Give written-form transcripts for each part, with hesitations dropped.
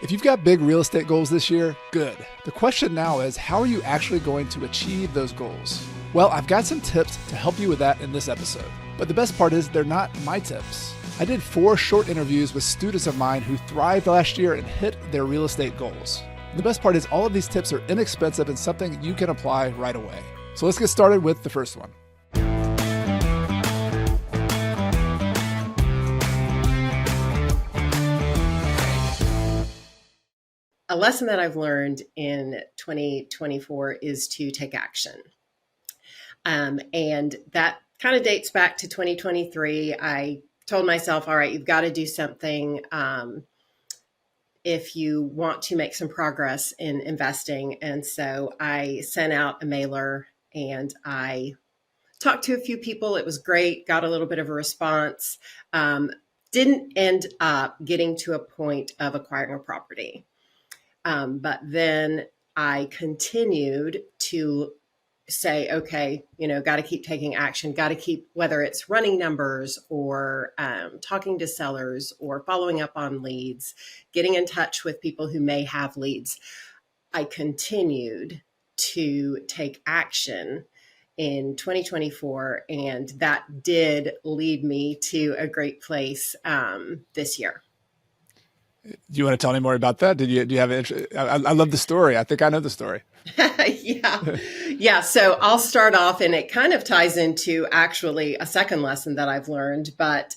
If you've got big real estate goals this year, good. The question now is, how are you actually going to achieve those goals? Well, I've got some tips to help you with that in this episode. But the best part is they're not my tips. I did 4 short interviews with students of mine who thrived last year and hit their real estate goals. And the best part is all of these tips are inexpensive and something you can apply right away. So let's get started with the first one. A lesson that I've learned in 2024 is to take action. And that kind of dates back to 2023. I told myself, all right, you've got to do something if you want to make some progress in investing. And so I sent out a mailer and I talked to a few people. It was great, got a little bit of a response. Didn't end up getting to a point of acquiring a property. But then I continued to say, okay, got to keep taking action, got to keep, whether it's running numbers or talking to sellers or following up on leads, getting in touch with people who may have leads. I continued to take action in 2024, and that did lead me to a great place this year. Do you want to tell me more about that? Do you have an interest? I love the story. I think I know the story. Yeah. So I'll start off, and it kind of ties into actually a second lesson that I've learned, but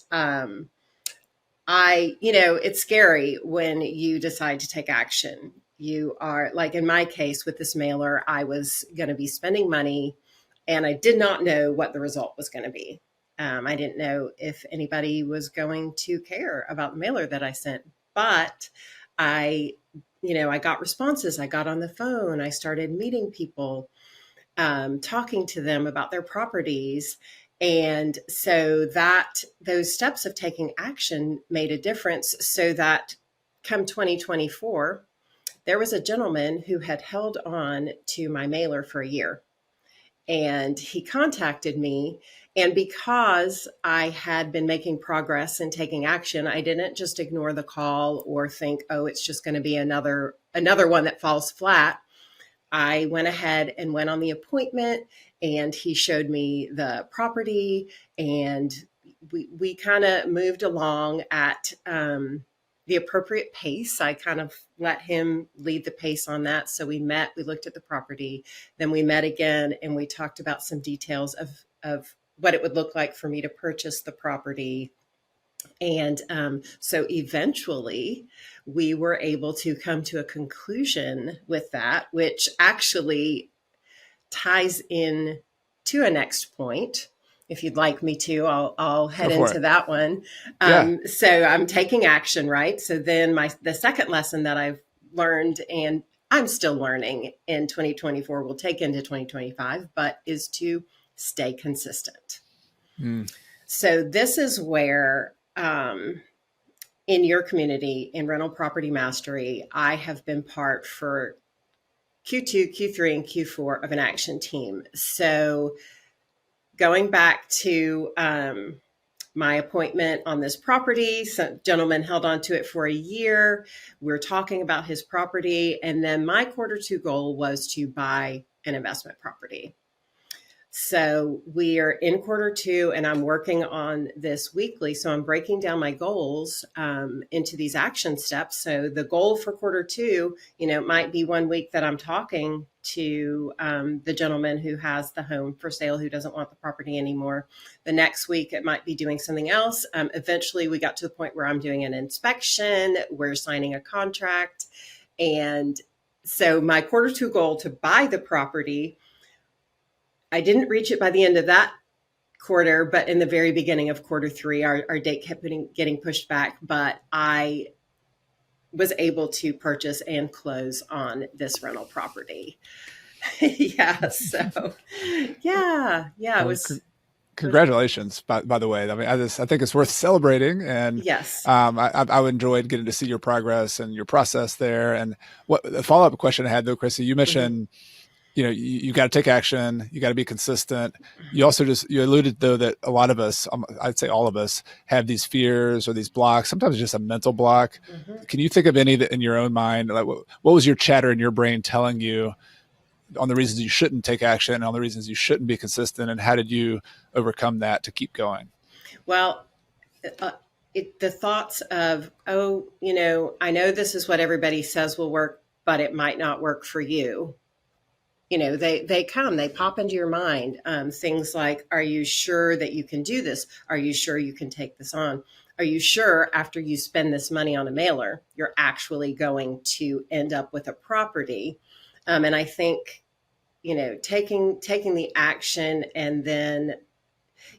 it's scary when you decide to take action. You are, like in my case with this mailer, I was going to be spending money and I did not know what the result was going to be. I didn't know if anybody was going to care about the mailer that I sent. But I got responses. I got on the phone. I started meeting people, talking to them about their properties. And so those steps of taking action made a difference, so that come 2024, there was a gentleman who had held on to my mailer for a year. And he contacted me. And because I had been making progress and taking action, I didn't just ignore the call or think, oh, it's just going to be another one that falls flat. I went ahead and went on the appointment, and he showed me the property, and we kind of moved along at the appropriate pace. I kind of let him lead the pace on that. So we met, we looked at the property, then we met again, and we talked about some details of what it would look like for me to purchase the property. And so eventually we were able to come to a conclusion with that, which actually ties in to a next point. If you'd like me to, I'll head into that one. So I'm taking action, right? So then the second lesson that I've learned, and I'm still learning in 2024, will take into 2025, but is to stay consistent. So this is where, in your community, in Rental Property Mastery, I have been part for Q2, Q3, and Q4 of an action team. So going back to my appointment on this property, some gentleman held on to it for a year. We're talking about his property. And then my Q2 goal was to buy an investment property. So we are in Q2, and I'm working on this weekly. So I'm breaking down my goals into these action steps. So the goal for Q2, might be one week that I'm talking to the gentleman who has the home for sale, who doesn't want the property anymore. The next week, it might be doing something else. Eventually, we got to the point where I'm doing an inspection, we're signing a contract. And so my Q2 goal to buy the property, I didn't reach it by the end of that quarter, but in the very beginning of Q3, our date kept getting pushed back, but I was able to purchase and close on this rental property. It was. Congratulations, by the way. I mean, I think it's worth celebrating, and yes, I enjoyed getting to see your progress and your process there. And what the follow-up question I had though, Chrissy, you mentioned you got to take action. You got to be consistent. You also you alluded though that a lot of us, I'd say all of us, have these fears or these blocks. Sometimes it's just a mental block. Mm-hmm. Can you think of any that in your own mind? Like what was your chatter in your brain telling you on the reasons you shouldn't take action and on the reasons you shouldn't be consistent? And how did you overcome that to keep going? Well, the thoughts of, I know this is what everybody says will work, but it might not work for you. They pop into your mind. Things like, are you sure that you can do this? Are you sure you can take this on? Are you sure after you spend this money on a mailer, you're actually going to end up with a property? And I think, taking the action, and then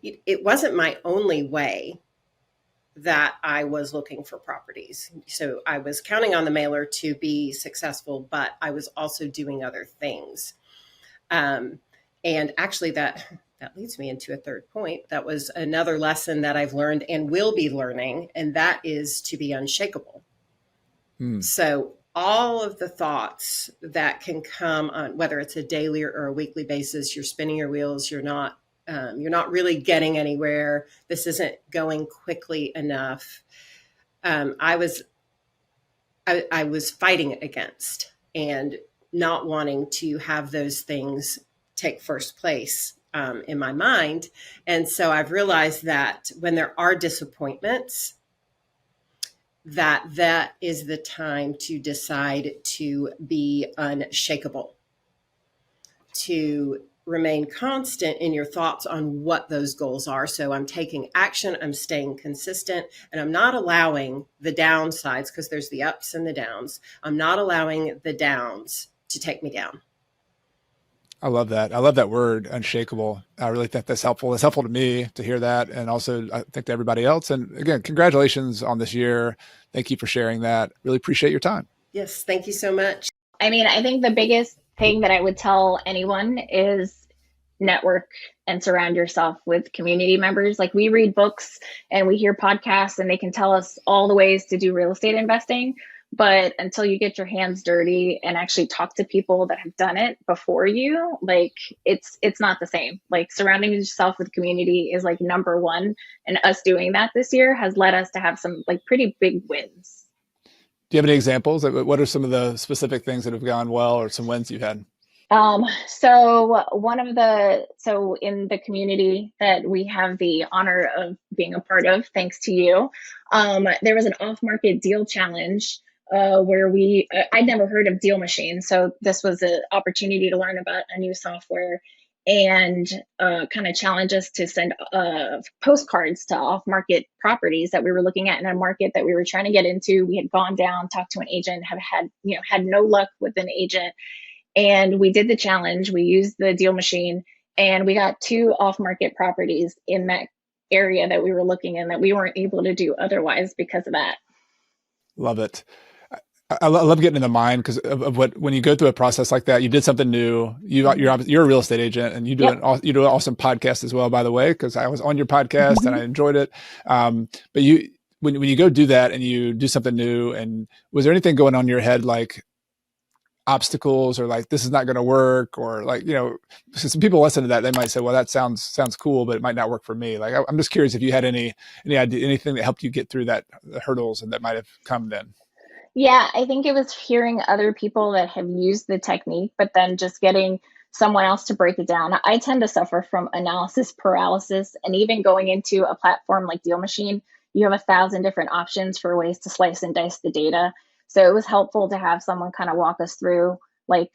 it wasn't my only way that I was looking for properties. So I was counting on the mailer to be successful, but I was also doing other things. And actually that leads me into a third point. That was another lesson that I've learned and will be learning, and that is to be unshakable. So all of the thoughts that can come on, whether it's a daily or a weekly basis, you're spinning your wheels, you're not really getting anywhere. This isn't going quickly enough. I was fighting against and not wanting to have those things take first place in my mind. And so I've realized that when there are disappointments, that is the time to decide to be unshakable, to remain constant in your thoughts on what those goals are. So I'm taking action, I'm staying consistent, and I'm not allowing the downsides, because there's the ups and the downs. I'm not allowing the downs to take me down. I love that. I love that word, unshakable. I really think that's helpful. It's helpful to me to hear that. And also I think to everybody else. And again, congratulations on this year. Thank you for sharing that. Really appreciate your time. Yes. Thank you so much. I mean, I think the biggest thing that I would tell anyone is network and surround yourself with community members. Like, we read books and we hear podcasts and they can tell us all the ways to do real estate investing. But until you get your hands dirty and actually talk to people that have done it before you, like, it's not the same. Like, surrounding yourself with community is like number one. And us doing that this year has led us to have some like pretty big wins. Do you have any examples? What are some of the specific things that have gone well, or some wins you've had? So in the community that we have the honor of being a part of, thanks to you, there was an off-market deal challenge where I'd never heard of Deal Machine. So this was an opportunity to learn about a new software and kind of challenge us to send postcards to off-market properties that we were looking at in a market that we were trying to get into. We had gone down, talked to an agent, had no luck with an agent. And we did the challenge. We used the Deal Machine, and we got 2 off-market properties in that area that we were looking in that we weren't able to do otherwise because of that. Love it. I love getting in the mind because of when you go through a process like that, you did something new. You're a real estate agent, and you do an awesome podcast as well, by the way, because I was on your podcast and I enjoyed it. But when you go do that and you do something new, and was there anything going on in your head like obstacles or like this is not going to work, or like, so some people listen to that, they might say, well, that sounds cool, but it might not work for me. Like, I'm just curious if you had any idea, anything that helped you get through the hurdles and that might have come then. Yeah, I think it was hearing other people that have used the technique, but then just getting someone else to break it down. I tend to suffer from analysis paralysis, and even going into a platform like Deal Machine, you have 1,000 different options for ways to slice and dice the data. So it was helpful to have someone kind of walk us through, like,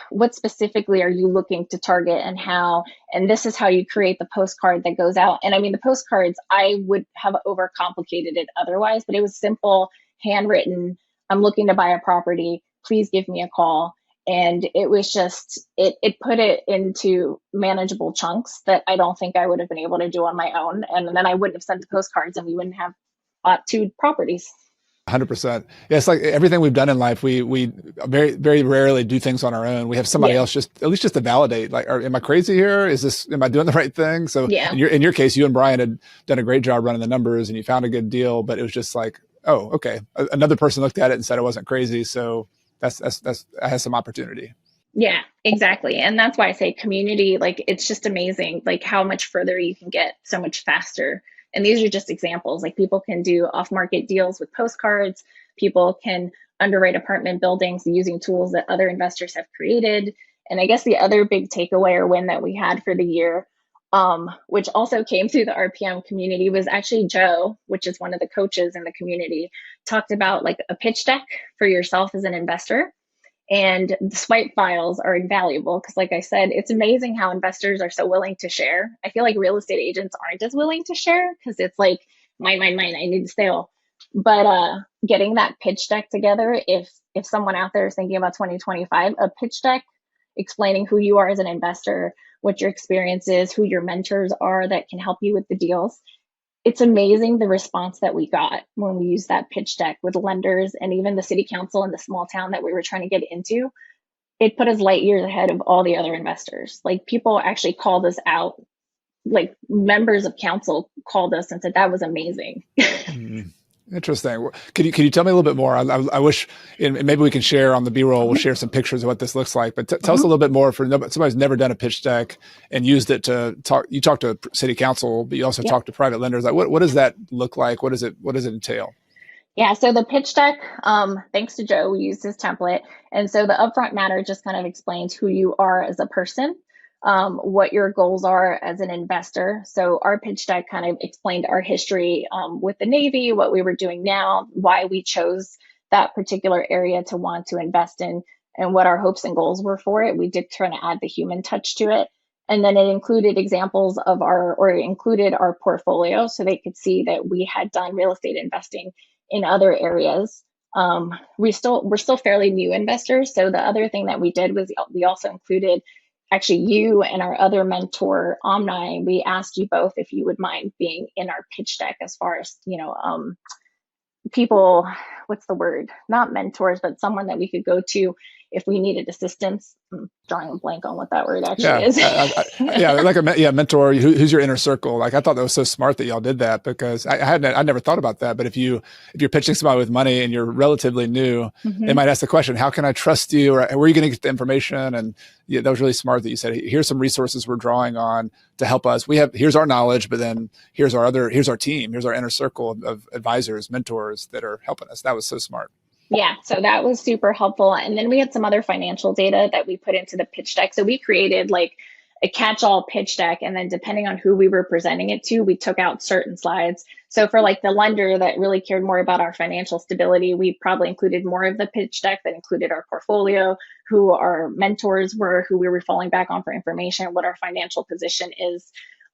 what specifically are you looking to target and how, and this is how you create the postcard that goes out. And I mean, the postcards, I would have overcomplicated it otherwise, but it was simple, handwritten. I'm looking to buy a property. Please give me a call. And it was just, it put it into manageable chunks that I don't think I would have been able to do on my own. And then I wouldn't have sent the postcards and we wouldn't have bought 2 properties. 100%. Yeah, it's like everything we've done in life, we very, very rarely do things on our own. We have somebody else at least to validate, like, am I crazy here? Am I doing the right thing? So in your case, you and Brian had done a great job running the numbers and you found a good deal, but it was just like, oh, okay. Another person looked at it and said it wasn't crazy. So that has some opportunity. Yeah, exactly. And that's why I say community, like it's just amazing, like how much further you can get so much faster. And these are just examples. Like people can do off market deals with postcards, people can underwrite apartment buildings using tools that other investors have created. And I guess the other big takeaway or win that we had for the year, which also came through the RPM community, was actually Joe, which is one of the coaches in the community, talked about like a pitch deck for yourself as an investor. And the swipe files are invaluable because, like I said, it's amazing how investors are so willing to share. I feel like real estate agents aren't as willing to share because it's like mine, mine, mine. I need to sale. But getting that pitch deck together, if someone out there is thinking about 2025, a pitch deck explaining who you are as an investor, what your experience is, who your mentors are that can help you with the deals, it's amazing the response that we got when we used that pitch deck with lenders and even the city council in the small town that we were trying to get into. It put us light years ahead of all the other investors. Like people actually called us out, like members of council called us and said that was amazing. Mm. Interesting. Can you tell me a little bit more? I wish, and maybe we can share on the B-roll, we'll share some pictures of what this looks like, but tell us a little bit more for somebody who's never done a pitch deck and used it to talk. You talk to city council, but you also talk to private lenders. Like what does that look like? What does it entail? Yeah, so the pitch deck, thanks to Joe, we used his template. And so the upfront matter just kind of explains who you are as a person, what your goals are as an investor. So our pitch deck kind of explained our history with the Navy, what we were doing now, why we chose that particular area to want to invest in, and what our hopes and goals were for it. We did try to add the human touch to it. And then it included examples of it included our portfolio so they could see that we had done real estate investing in other areas. We're still fairly new investors. So the other thing that we did was we also included actually you and our other mentor, Omni. We asked you both if you would mind being in our pitch deck as far as, people, what's the word? Not mentors, but someone that we could go to if we needed assistance. I'm drawing a blank on what that word actually is. Like a mentor. Who's your inner circle? Like I thought that was so smart that y'all did that because I never thought about that. But if you're pitching somebody with money and you're relatively new, they might ask the question, "How can I trust you?" Or "Where are you going to get the information?" And that was really smart that you said, "Here's some resources we're drawing on to help us. Here's our knowledge, but then here's our team, here's our inner circle of advisors, mentors that are helping us." That was so smart. Yeah, so that was super helpful. And then we had some other financial data that we put into the pitch deck. So we created like a catch-all pitch deck. And then depending on who we were presenting it to, we took out certain slides. So for like the lender that really cared more about our financial stability, we probably included more of the pitch deck that included our portfolio, who our mentors were, who we were falling back on for information, what our financial position is.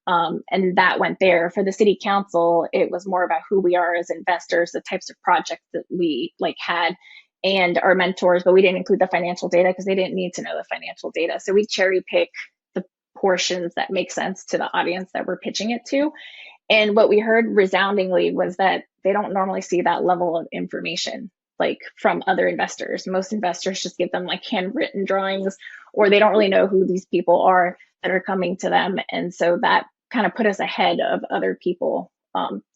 And that went there. For the city council, it was more about who we are as investors, the types of projects that we had, and our mentors, but we didn't include the financial data because they didn't need to know the financial data. So we cherry pick the portions that make sense to the audience that we're pitching it to. And what we heard resoundingly was that they don't normally see that level of information from other investors. Most investors just give them handwritten drawings, or they don't really know who these people are that are coming to them. And so that kind of put us ahead of other people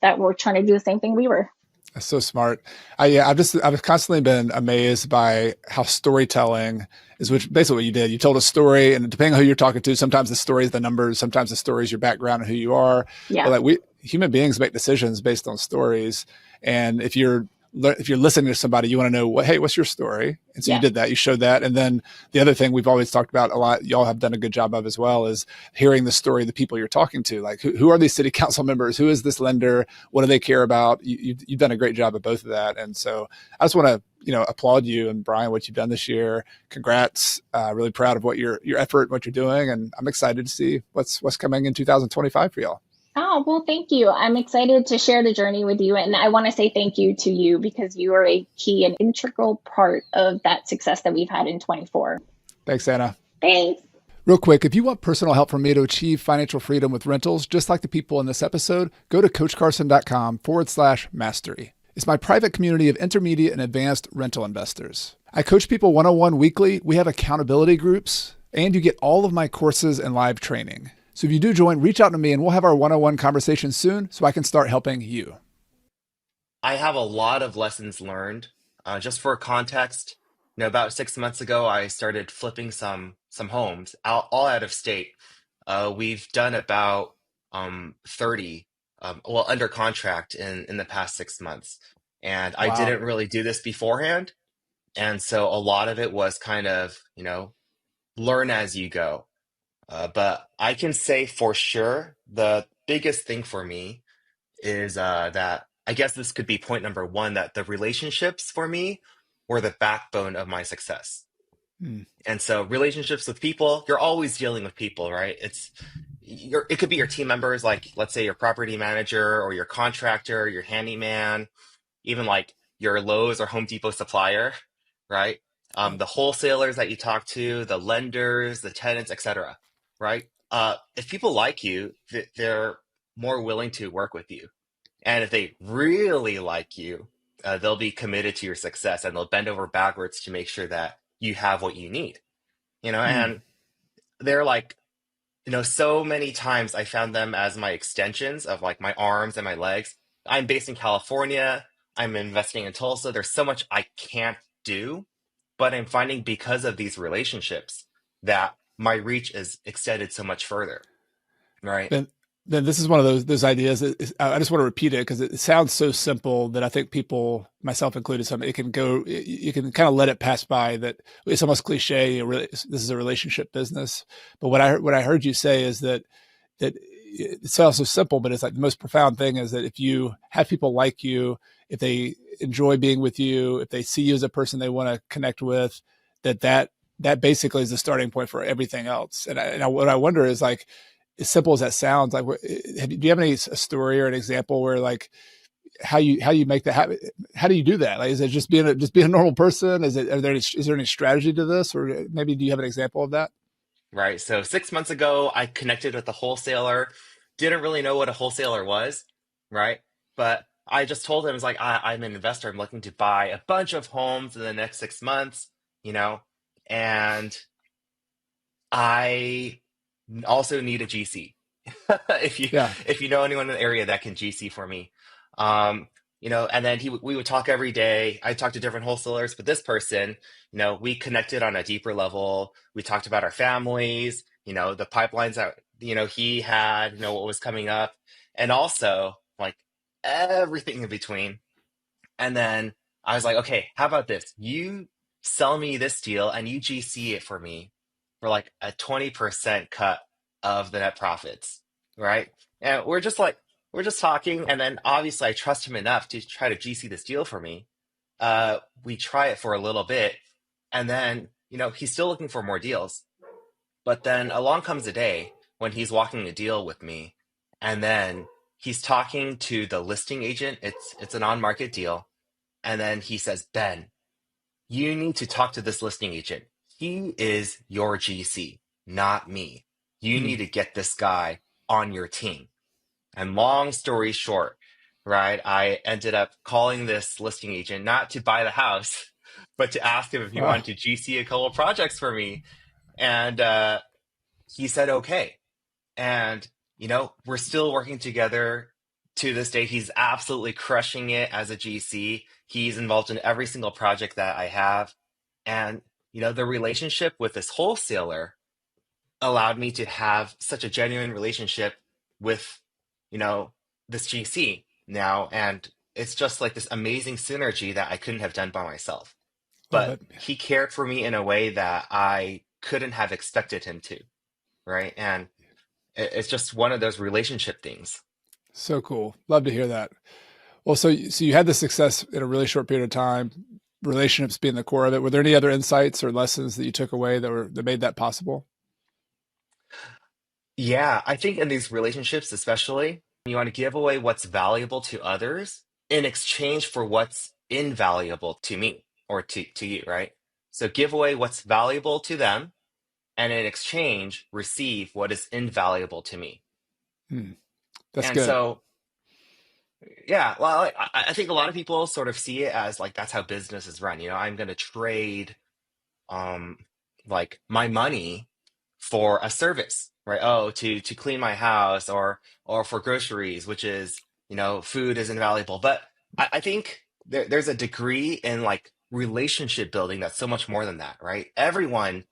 that were trying to do the same thing we were. That's so smart. I've constantly been amazed by how storytelling is, which basically what you did. You told a story, and depending on who you're talking to, sometimes the story is the numbers, sometimes the story is your background and who you are. Yeah. But human beings make decisions based on stories. And if you're listening to somebody, you want to know, hey, what's your story? And so you did that, you showed that. And then the other thing we've always talked about a lot, y'all have done a good job of as well, is hearing the story of the people you're talking to. Like who are these city council members? Who is this lender? What do they care about? You've done a great job of both of that. And so I just want to, applaud you and Brian, what you've done this year. Congrats. Really proud of what your effort, what you're doing. And I'm excited to see what's coming in 2025 for y'all. Oh, well, thank you. I'm excited to share the journey with you. And I want to say thank you to you because you are a key and integral part of that success that we've had in 24. Thanks, Anna. Thanks. Real quick, if you want personal help from me to achieve financial freedom with rentals, just like the people in this episode, go to coachcarson.com/mastery. It's my private community of intermediate and advanced rental investors. I coach people one-on-one weekly. We have accountability groups, and you get all of my courses and live training. So if you do join, reach out to me and we'll have our one-on-one conversation soon so I can start helping you. I have a lot of lessons learned. Just for context, about 6 months ago, I started flipping some homes all out of state. We've done about 30, well, under contract in the past 6 months. And I Wow. didn't really do this beforehand. And so a lot of it was kind of, learn as you go. But I can say for sure the biggest thing for me is that I guess this could be point number one, that the relationships for me were the backbone of my success. Hmm. And so relationships with people, you're always dealing with people, right? It could be your team members, like let's say your property manager or your contractor, your handyman, even like your Lowe's or Home Depot supplier, right? Yep. The wholesalers that you talk to, the lenders, the tenants, etc. Right? If people like you, they're more willing to work with you. And if they really like you, they'll be committed to your success and they'll bend over backwards to make sure that you have what you need. Hmm. And they're like, so many times I found them as my extensions of like my arms and my legs. I'm based in California. I'm investing in Tulsa. There's so much I can't do, but I'm finding because of these relationships that my reach is extended so much further, right? Then then this is one of those ideas I just want to repeat it because it sounds so simple that I think people, myself included, some it can go you can kind of let it pass by that it's almost cliche. This is a relationship business, but what I heard you say is that it sounds so simple, but it's like the most profound thing is that if you have people like you, if they enjoy being with you, if they see you as a person they want to connect with, that basically is the starting point for everything else. And what I wonder is like, as simple as that sounds, like, do you have a story or an example where like how you make that happen? How do you do that? Like, is it just being a normal person? Is there any strategy to this, or maybe do you have an example of that? Right. So 6 months ago, I connected with a wholesaler. Didn't really know what a wholesaler was, right? But I just told him, it's like, I'm an investor. I'm looking to buy a bunch of homes in the next 6 months, you know, and I also need a GC. if you Yeah. if you know anyone in the area that can GC for me. Um, and then we would talk every day. I talked to different wholesalers, but this person, we connected on a deeper level. We talked about our families, the pipelines that, he had, what was coming up, and also like everything in between. And then I was like, okay, how about this? You sell me this deal and you GC it for me for like a 20% cut of the net profits, right? And we're just talking. And then obviously I trust him enough to try to GC this deal for me. We try it for a little bit. And then, he's still looking for more deals. But then along comes a day when he's walking a deal with me. And then he's talking to the listing agent. It's an on-market deal, and then he says, Ben, you need to talk to this listing agent. He is your GC, not me. You Hmm. need to get this guy on your team. And long story short, right, I ended up calling this listing agent not to buy the house, but to ask him if he Wow. wanted to GC a couple of projects for me. And he said, okay. And, we're still working together to this day. He's absolutely crushing it as a GC. He's involved in every single project that I have. And, the relationship with this wholesaler allowed me to have such a genuine relationship with, you know, this GC now. And it's just like this amazing synergy that I couldn't have done by myself. Love But it. he cared for me in a way that I couldn't have expected him to. Right. And it's just one of those relationship things. So cool. Love to hear that. Well, so you had the success in a really short period of time, relationships being the core of it. Were there any other insights or lessons that you took away that made that possible? Yeah, I think in these relationships, especially, you want to give away what's valuable to others in exchange for what's invaluable to me or to you, right? So give away what's valuable to them, and in exchange, receive what is invaluable to me. Hmm. That's And good. so, yeah, well, I think a lot of people sort of see it as like that's how business is run. I'm going to trade um like my money for a service, right? Oh, to clean my house, or for groceries, which is, food is invaluable. But I think there's a degree in like relationship building that's so much more than that, right? Everyone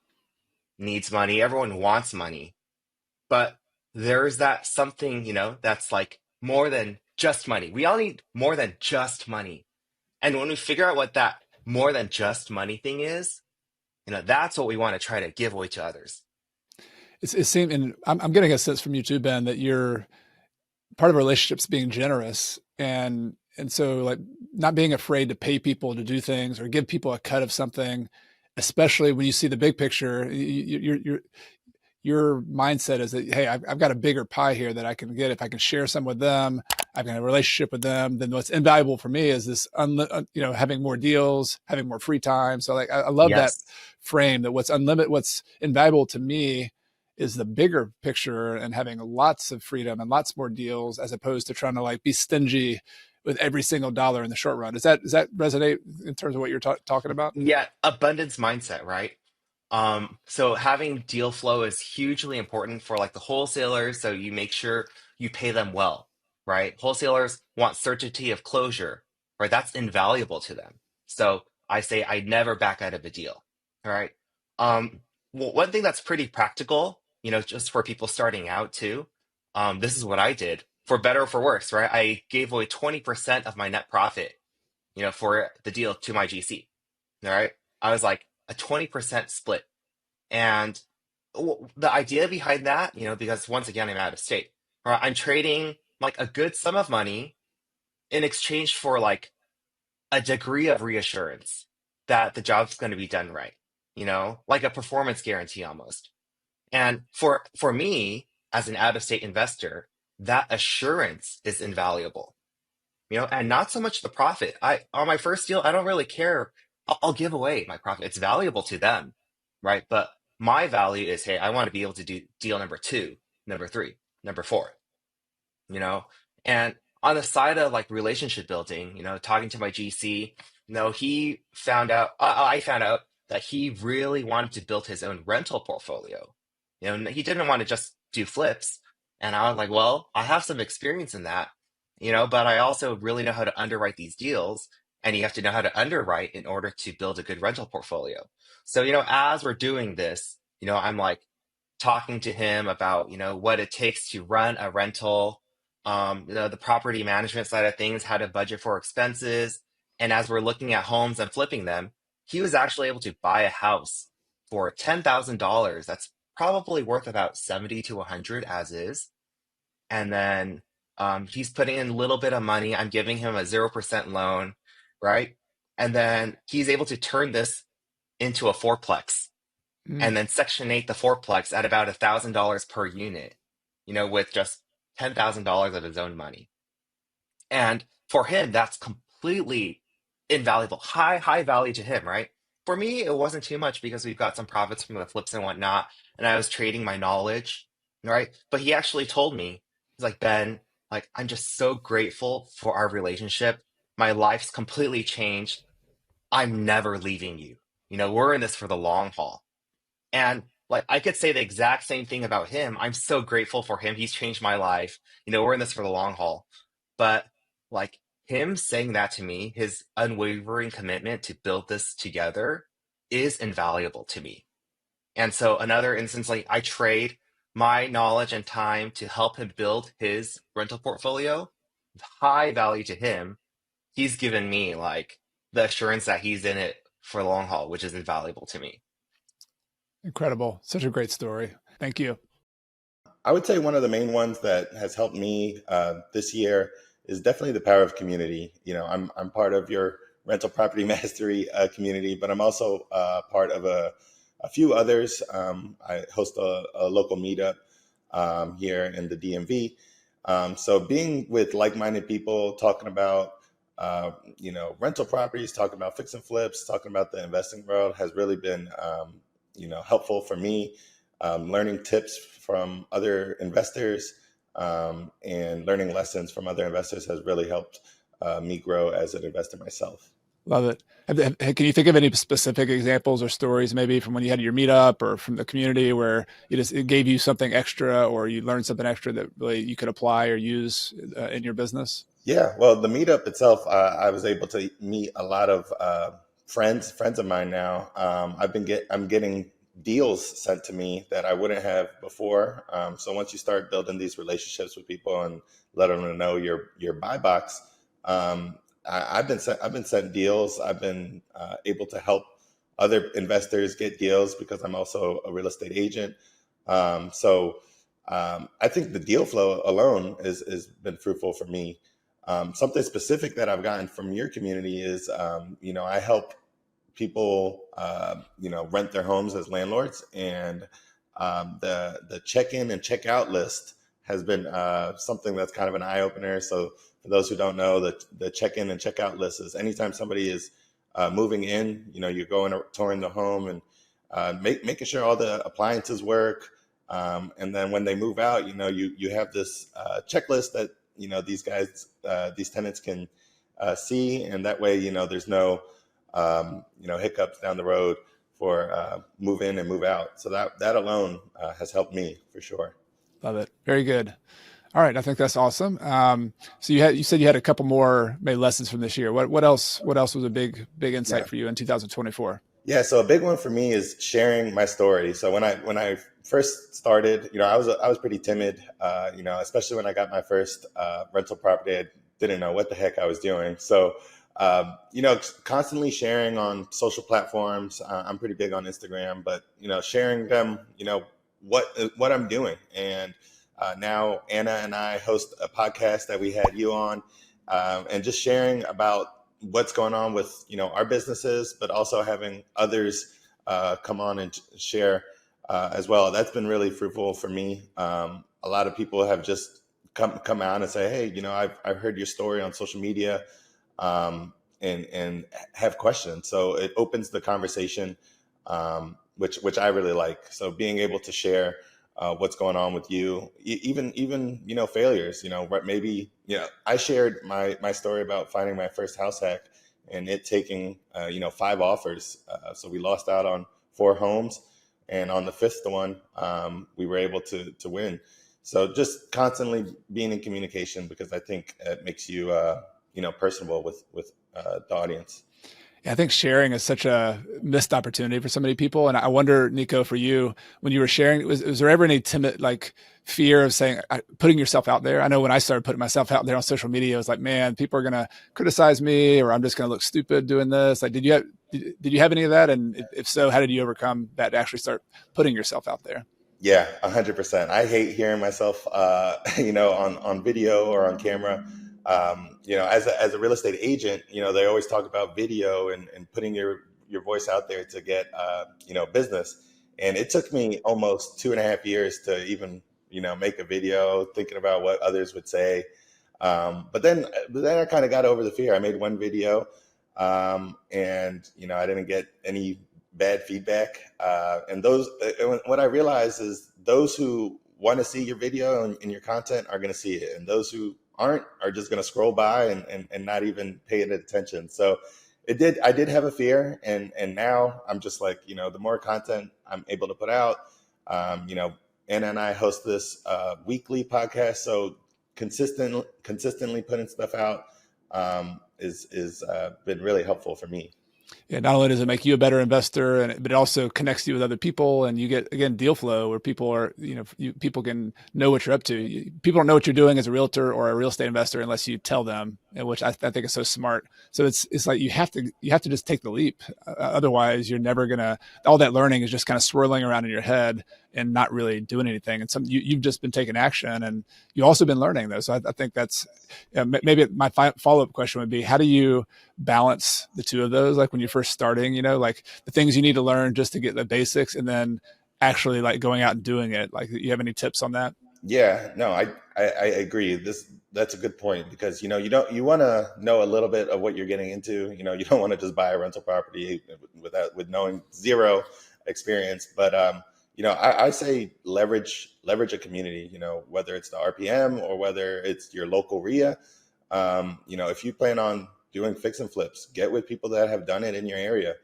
needs money, everyone wants money, but there's that something, that's like more than just money. We all need more than just money. And when we figure out what that more than just money thing is, that's what we want to try to give away to others. It seems, and I'm getting a sense from you too, Ben, that you're part of relationships being generous, and so like not being afraid to pay people to do things or give people a cut of something, especially when you see the big picture. Your mindset is that, hey, I've got a bigger pie here that I can get if I can share some with them. I've got a relationship with them. Then what's invaluable for me is this, having more deals, having more free time. So like, I love that Yes. frame, that what's unlimited, what's invaluable to me is the bigger picture and having lots of freedom and lots more deals, as opposed to trying to like be stingy with every single dollar in the short run. Does that resonate in terms of what you're talking about? Yeah, abundance mindset, right? So having deal flow is hugely important for like the wholesalers. So you make sure you pay them well, right? Wholesalers want certainty of closure, right? That's invaluable to them. So I say I never back out of a deal. All right. One thing that's pretty practical, just for people starting out too. This is what I did for better or for worse, right? I gave away 20% of my net profit, for the deal to my GC. All right. I was like a 20% split. And the idea behind that, because once again, I'm out of state, right? I'm trading like a good sum of money in exchange for like a degree of reassurance that the job's going to be done right, like a performance guarantee almost. And for me, as an out of state investor, that assurance is invaluable, and not so much the profit. On my first deal, I don't really care. I'll give away my profit. It's valuable to them, right? But my value is, hey, I want to be able to do deal number two, number three, number four, you know? And on the side of like relationship building, talking to my GC, he found out, I found out that he really wanted to build his own rental portfolio. He didn't want to just do flips. And I was like, well, I have some experience in that, but I also really know how to underwrite these deals. And you have to know how to underwrite in order to build a good rental portfolio. So, as we're doing this, I'm like talking to him about, what it takes to run a rental, the property management side of things, how to budget for expenses. And as we're looking at homes and flipping them, he was actually able to buy a house for $10,000. That's probably worth about 70 to 100 as is. And then he's putting in a little bit of money. I'm giving him a 0% loan, right? And then he's able to turn this into a fourplex and then Section 8 the fourplex at about $1,000 per unit, with just $10,000 of his own money. And for him, that's completely invaluable, high value to him, right? For me, it wasn't too much because we've got some profits from the flips and whatnot, and I was trading my knowledge, right? But he actually told me, he's like, Ben, like, I'm just so grateful for our relationship. My life's completely changed. I'm never leaving you. We're in this for the long haul. And like I could say the exact same thing about him. I'm so grateful for him. He's changed my life. We're in this for the long haul. But like him saying that to me, his unwavering commitment to build this together is invaluable to me. And so another instance, like I trade my knowledge and time to help him build his rental portfolio, high value to him. He's given me like the assurance that he's in it for the long haul, which is invaluable to me. Incredible. Such a great story. Thank you. I would say one of the main ones that has helped me this year is definitely the power of community. I'm part of your rental property mastery community, but I'm also part of a few others. I host a local meetup here in the DMV. So being with like-minded people, talking about rental properties, talking about fix and flips, talking about the investing world has really been helpful for me. Learning tips from other investors and learning lessons from other investors has really helped me grow as an investor myself. Love it. Can you think of any specific examples or stories, maybe from when you had your meetup or from the community, where it gave you something extra, or you learned something extra that really you could apply or use in your business? Yeah, well, the meetup itself, I was able to meet a lot of friends of mine now. I'm getting deals sent to me that I wouldn't have before. So once you start building these relationships with people and let them know your buy box, I've been sent deals. I've been able to help other investors get deals because I'm also a real estate agent. I think the deal flow alone is been fruitful for me. Something specific that I've gotten from your community is, I help people, rent their homes as landlords, and the check-in and check-out list has been something that's kind of an eye-opener. So for those who don't know, the check-in and check-out list is anytime somebody is moving in, you're going touring the home and making sure all the appliances work. And then when they move out, you have this checklist that, these tenants can see. And that way, there's no, hiccups down the road for move in and move out. So that alone has helped me for sure. Love it. Very good. All right. I think that's awesome. So you said you had a couple more maybe lessons from this year. What else was a big insight for you in 2024? Yeah. So a big one for me is sharing my story. So when I first started, I was pretty timid, especially when I got my first rental property. I didn't know what the heck I was doing. So, constantly sharing on social platforms. I'm pretty big on Instagram, but, sharing them, what I'm doing. And now Anna and I host a podcast that we had you on, and just sharing about what's going on with, our businesses, but also having others come on and share as well. That's been really fruitful for me. A lot of people have just come out and say, hey, I've heard your story on social media, and have questions. So it opens the conversation, which I really like. So being able to share what's going on with you, even failures. Maybe I shared my story about finding my first house hack and it taking 5 offers. So we lost out on 4 homes, and on the 5th one, we were able to win. So just constantly being in communication, because I think it makes you personable with the audience. Yeah, I think sharing is such a missed opportunity for so many people. And I wonder, Nico, for you, when you were sharing, was there ever any timid, fear of putting yourself out there? I know when I started putting myself out there on social media, it was like, man, people are going to criticize me, or I'm just going to look stupid doing this. Did you have any of that? And if so, how did you overcome that to actually start putting yourself out there? Yeah, 100%. I hate hearing myself, on video or on camera. As a real estate agent, they always talk about video and putting your voice out there to get, business. And it took me almost 2.5 years to even, make a video, thinking about what others would say. But then I kind of got over the fear. I made one video, and, I didn't get any bad feedback. And what I realized is those who want to see your video and your content are going to see it. And those who aren't are just going to scroll by and not even pay it attention. So I did have a fear. And now I'm just like, the more content I'm able to put out, Anna and I host this weekly podcast. So consistently putting stuff out is been really helpful for me. Yeah, not only does it make you a better investor, but it also connects you with other people, and you get, again, deal flow where people are, people can know what you're up to. People don't know what you're doing as a realtor or a real estate investor unless you tell them, which I think is so smart. So it's like you have to just take the leap. Otherwise, you're never gonna. All that learning is just kind of swirling around in your head and not really doing anything. And you've just been taking action, and you've also been learning though. So I think that's maybe my follow-up question would be, how do you balance the two of those? Like when you're first starting, the things you need to learn just to get the basics, and then actually going out and doing it. You have any tips on that? Yeah, no, I agree. That's a good point, because, you want to know a little bit of what you're getting into. You don't want to just buy a rental property with knowing zero experience. But, I say leverage a community, whether it's the RPM or whether it's your local RIA. If you plan on doing fix and flips, get with people that have done it in your area,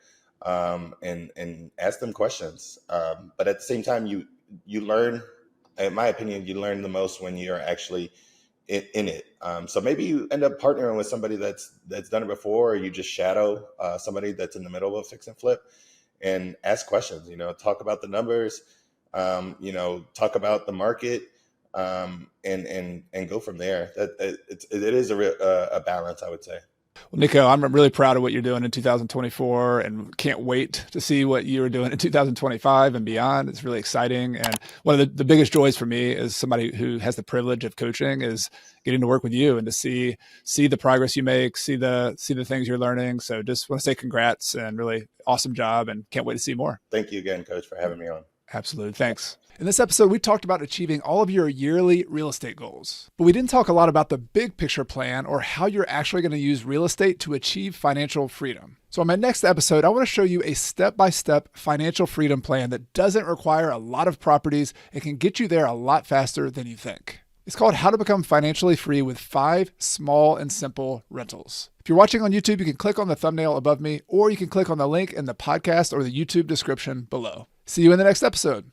and ask them questions. But at the same time, you learn, in my opinion, you learn the most when you're actually in it. So maybe you end up partnering with somebody that's done it before, or you just shadow somebody that's in the middle of a fix and flip and ask questions. Talk about the numbers, talk about the market, and go from there. It is a balance, I would say. Well, Nico, I'm really proud of what you're doing in 2024 and can't wait to see what you're doing in 2025 and beyond. It's really exciting. And one of the biggest joys for me as somebody who has the privilege of coaching is getting to work with you and to see the progress you make, see the things you're learning. So just want to say congrats and really awesome job, and can't wait to see more. Thank you again, Coach, for having me on. Absolutely. Thanks. In this episode, we talked about achieving all of your yearly real estate goals, but we didn't talk a lot about the big picture plan or how you're actually going to use real estate to achieve financial freedom. So in my next episode, I want to show you a step-by-step financial freedom plan that doesn't require a lot of properties and can get you there a lot faster than you think. It's called How to Become Financially Free with 5 Small and Simple Rentals. If you're watching on YouTube, you can click on the thumbnail above me, or you can click on the link in the podcast or the YouTube description below. See you in the next episode.